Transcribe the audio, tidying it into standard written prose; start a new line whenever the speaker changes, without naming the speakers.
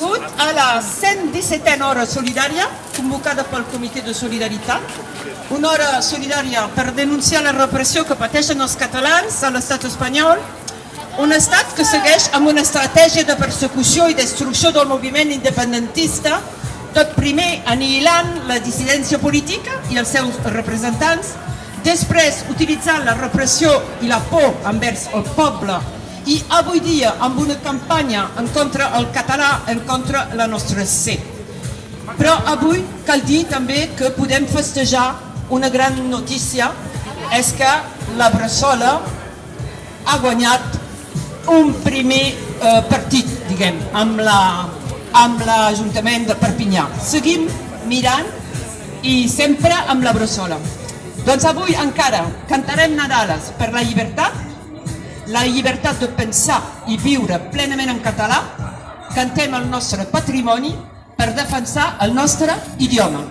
benvingut a la 117a hora solidària convocada pel Comitè de Solidaritat. Una hora solidària per denunciar la repressió que pateixen els catalans a l'estat espanyol, un estat que segueix amb una estratègia de persecució i destrucció del moviment independentista, tot primer anihilant la dissidència política i els seus representants, després utilitzant la repressió i la por envers el poble i avui dia amb una campanya en contra el català, en contra la nostra C. Però avui cal dir també que podem festejar una gran notícia, és que la Bressola ha guanyat un primer partit, diguem, amb l'Ajuntament de Perpinyà. Seguim mirant i sempre amb la Bressola. Doncs avui encara cantarem Nadales per la llibertat de pensar i viure plenament en català, cantem el nostre patrimoni per defensar el nostre idioma.